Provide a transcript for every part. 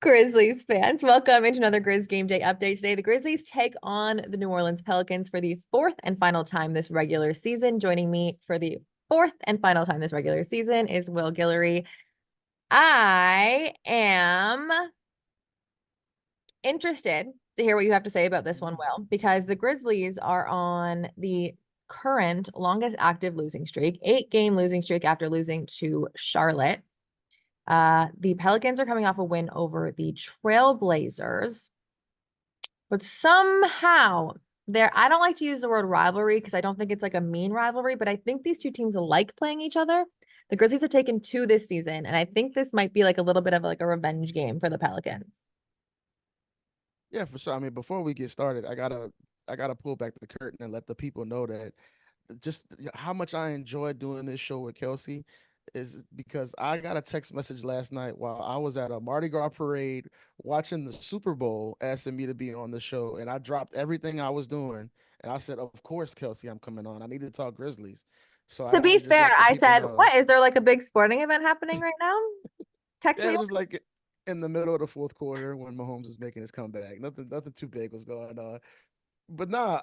Grizzlies fans, welcome into another Grizz Game Day update. Today, the Grizzlies take on the New Orleans Pelicans for the fourth and final time this regular season. Joining me for the fourth and final time this regular season is Will Guillory. I am interested to hear what you have to say about this one, Will, because the Grizzlies are on the current longest active losing streak, 8-game losing streak after losing to Charlotte. The Pelicans are coming off a win over the Trailblazers, but somehow I don't like to use the word rivalry because I don't think it's like a mean rivalry, but I think these two teams like playing each other. The Grizzlies have taken two this season, and I think this might be like a little bit of like a revenge game for the Pelicans. Yeah, for sure. I mean, before we get started, I gotta pull back the curtain and let the people know that just how much I enjoy doing this show with Kelcey is because I got a text message last night while I was at a Mardi Gras parade watching the Super Bowl, asking me to be on the show, and I dropped everything I was doing, and I said, "Of course, Kelcey, I'm coming on. I need to talk Grizzlies." So I To be wanted to just fair, let the I people said, know. "What is there like a big sporting event happening right now?" Text Yeah, it me. was just like in the middle of the fourth quarter when Mahomes was making his comeback. Nothing too big was going on. But nah,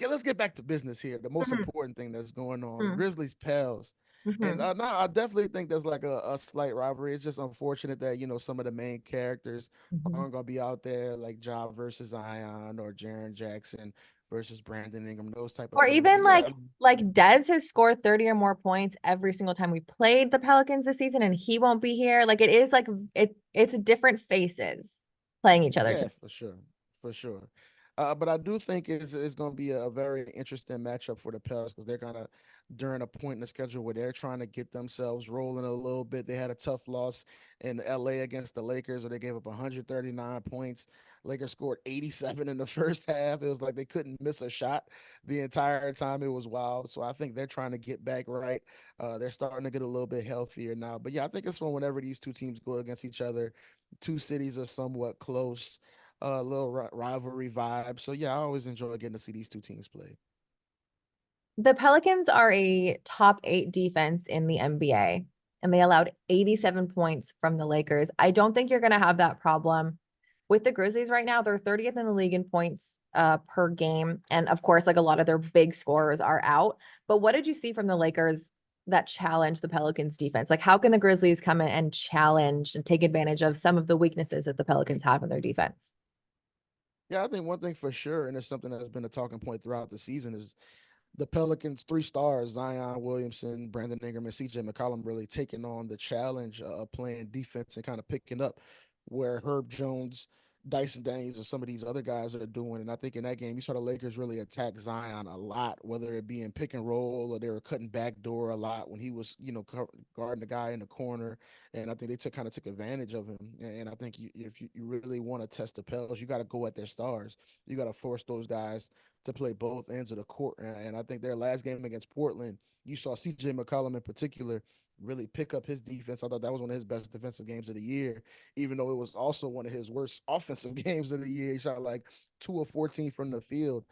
let's get back to business here. The most Mhm, important thing that's going on, mhm, Grizzlies Pels, and mhm. nah, I definitely think there's like a slight rivalry. It's just unfortunate that some of the main characters Mhm. aren't gonna be out there like Ja versus Zion or Jaren Jackson versus Brandon Ingram, those type of Or players. even But yeah, like Dez has scored 30 or more points every single time we played the Pelicans this season, and he won't be here. Like it is like it's different faces playing each other yeah, too. for sure, for sure. But I do think it's going to be a very interesting matchup for the Pels because they're gonna during a point in the schedule where they're trying to get themselves rolling a little bit. They had a tough loss in LA against the Lakers where they gave up 139 points. Lakers scored 87 in the first half. It was like they couldn't miss a shot the entire time. It was wild. So I think they're trying to get back right. They're starting to get a little bit healthier now. But yeah, I think it's fun whenever these two teams go against each other. Two cities are somewhat close, little rivalry vibe. So yeah, I always enjoy getting to see these two teams play. The Pelicans are a top 8 defense in the NBA, and they allowed 87 points from the Lakers. I don't think you're going to have that problem with the Grizzlies right now. They're 30th in the league in points per game. And of course, like a lot of their big scorers are out. But what did you see from the Lakers that challenged the Pelicans defense? Like, how can the Grizzlies come in and challenge and take advantage of some of the weaknesses that the Pelicans have in their defense? Yeah, I think one thing for sure, and it's something that's been a talking point throughout the season, is the Pelicans' three stars, Zion Williamson, Brandon Ingram, and CJ McCollum, really taking on the challenge of playing defense and kind of picking up where Herb Jones, Dyson Daniels, and some of these other guys are doing. And I think in that game, you saw the Lakers really attack Zion a lot, whether it be in pick and roll or they were cutting back door a lot when he was, guarding the guy in the corner. And I think they kind of took advantage of him. And I think if you really want to test the Pels, you got to go at their stars. You got to force those guys to play both ends of the court. And I think their last game against Portland, you saw CJ McCollum in particular really pick up his defense. I thought that was one of his best defensive games of the year, even though it was also one of his worst offensive games of the year. He shot like 2 of 14 from the field.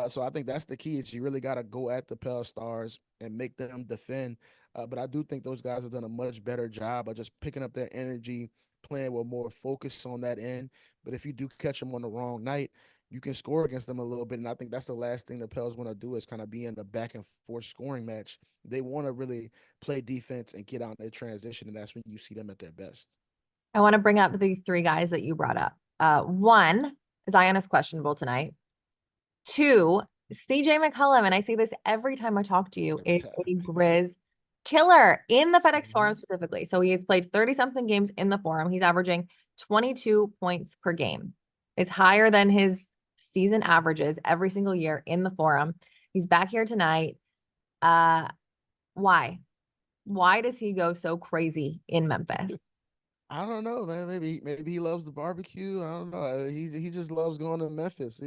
So I think that's the key is you really got to go at the Pell Stars and make them defend. But I do think those guys have done a much better job of just picking up their energy, playing with more focus on that end. But if you do catch them on the wrong night, you can score against them a little bit. And I think that's the last thing the Pels want to do is kind of be in the back and forth scoring match. They want to really play defense and get out in their transition. And that's when you see them at their best. I want to bring up the three guys that you brought up. One, Zion is questionable tonight. Two, CJ McCollum, and I say this every time I talk to you, Every is time. a Grizz killer in the FedEx Forum Mhm. specifically. So he has played 30 something games in the Forum. He's averaging 22 points per game. It's higher than his season averages every single year in the Forum. He's back here tonight. Uh, why? Why does he go so crazy in Memphis? I don't know, man. Maybe he loves the barbecue. I don't know. He just loves going to Memphis.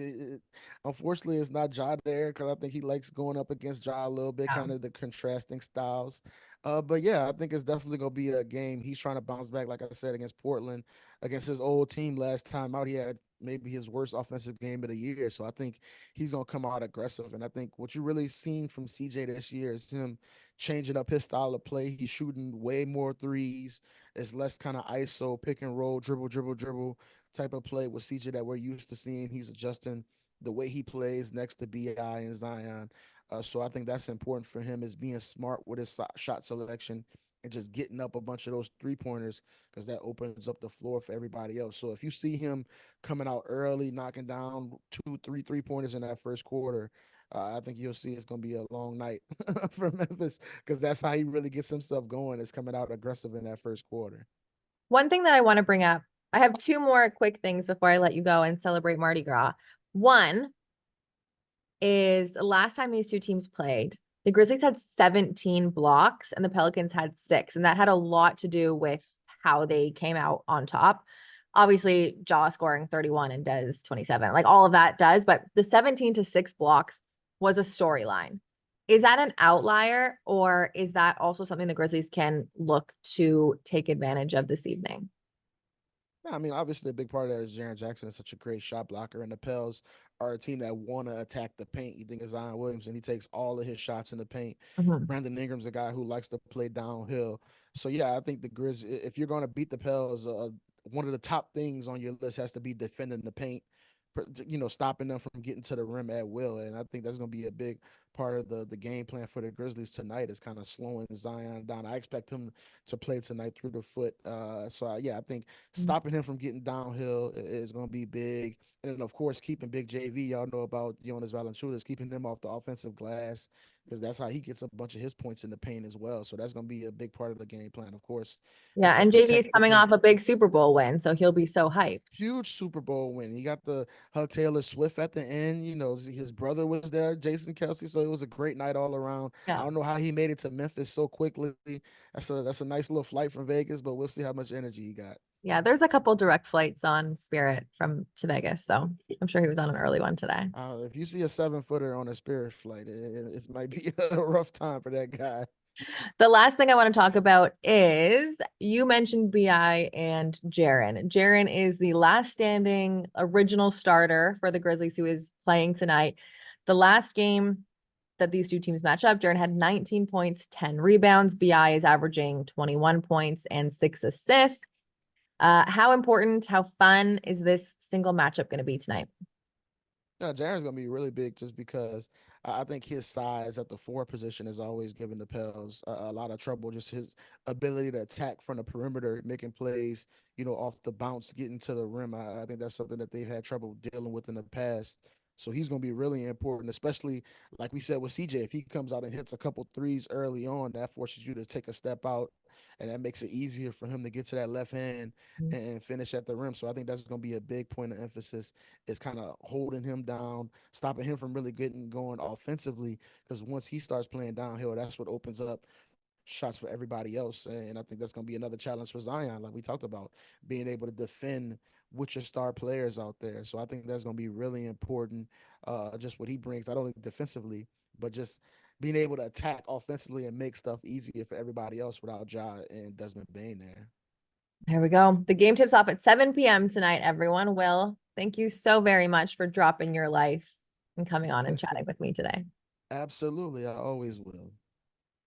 Unfortunately, it's not Ja there because I think he likes going up against Ja a little bit, Yeah. kind of the contrasting styles. But yeah, I think it's definitely gonna be a game. He's trying to bounce back, like I said, against Portland, against his old team last time out. He had maybe his worst offensive game of the year. So I think he's gonna come out aggressive. And I think what you really seen from CJ this year is him changing up his style of play. He's shooting way more threes It's less kind of ISO, pick and roll, dribble, dribble, dribble type of play with CJ that we're used to seeing. He's adjusting the way he plays next to BI and Zion. So I think that's important for him is being smart with his shot selection and just getting up a bunch of those 3 pointers because that opens up the floor for everybody else. So if you see him coming out early, knocking down 2, 3 3 pointers in that first quarter, I think you'll see it's going to be a long night for Memphis because that's how he really gets himself going is coming out aggressive in that first quarter. One thing that I want to bring up, I have two more quick things before I let you go and celebrate Mardi Gras. One is the last time these two teams played, the Grizzlies had 17 blocks and the Pelicans had 6. And that had a lot to do with how they came out on top. Obviously, Ja scoring 31 and Des 27, like all of that does, but the 17-6 blocks was a storyline. Is that an outlier, or is that also something the Grizzlies can look to take advantage of this evening? Yeah, I mean, obviously, a big part of that is Jaren Jackson is such a great shot blocker, and the Pels are a team that want to attack the paint. You think of Zion Williamson, he takes all of his shots in the paint. Mhm. Brandon Ingram's a guy who likes to play downhill. So, yeah, I think the Grizz, if you're going to beat the Pels, one of the top things on your list has to be defending the paint, stopping them from getting to the rim at will. And I think that's going to be a big part of the game plan for the Grizzlies tonight is kind of slowing Zion down. I expect him to play tonight through the foot. Yeah, I think stopping him from getting downhill is going to be big. And then, of course, keeping Big JV, y'all know about Jonas Valanciunas, keeping him off the offensive glass because that's how he gets a bunch of his points in the paint as well. So that's going to be a big part of the game plan, of course, Yeah, is to and JV is protect the coming paint. off a big Super Bowl win, so he'll be so hyped. Huge Super Bowl win. He got the hug Taylor Swift at the end. His brother was there, Jason Kelcey. So it was a great night all around. I Yeah. don't know how he made it to Memphis so quickly. That's a nice little flight from Vegas, but we'll see how much energy he got. Yeah, there's a couple direct flights on Spirit from to Vegas, so I'm sure he was on an early one today. If you see a 7-footer on a Spirit flight, it might be a rough time for that guy. The last thing I want to talk about is you mentioned BI and Jaren. Jaren is the last standing original starter for the Grizzlies who is playing tonight. The last game that these two teams match up, Jaren had 19 points, 10 rebounds. BI is averaging 21 points and 6 assists. How important, how fun is this single matchup going to be tonight? No, Jaren's gonna be really big just because I think his size at the 4 position is always giving the Pels a lot of trouble. Just his ability to attack from the perimeter, making plays, off the bounce, getting to the rim. I think that's something that they've had trouble dealing with in the past. So he's gonna be really important, especially like we said with CJ. If he comes out and hits a couple threes early on, that forces you to take a step out, and that makes it easier for him to get to that left hand and finish at the rim. So I think that's gonna be a big point of emphasis is kind of holding him down, stopping him from really getting going offensively. Because once he starts playing downhill, that's what opens up shots for everybody else. And I think that's going to be another challenge for Zion, like we talked about, being able to defend with your star players out there. So I think that's going to be really important. Just what he brings, not only defensively, but just being able to attack offensively and make stuff easier for everybody else without Ja and Desmond Bain there. There we go. The game tips off at 7 p.m. tonight, everyone. Will, thank you so very much for dropping your life and coming on and chatting with me today. Absolutely, I always will.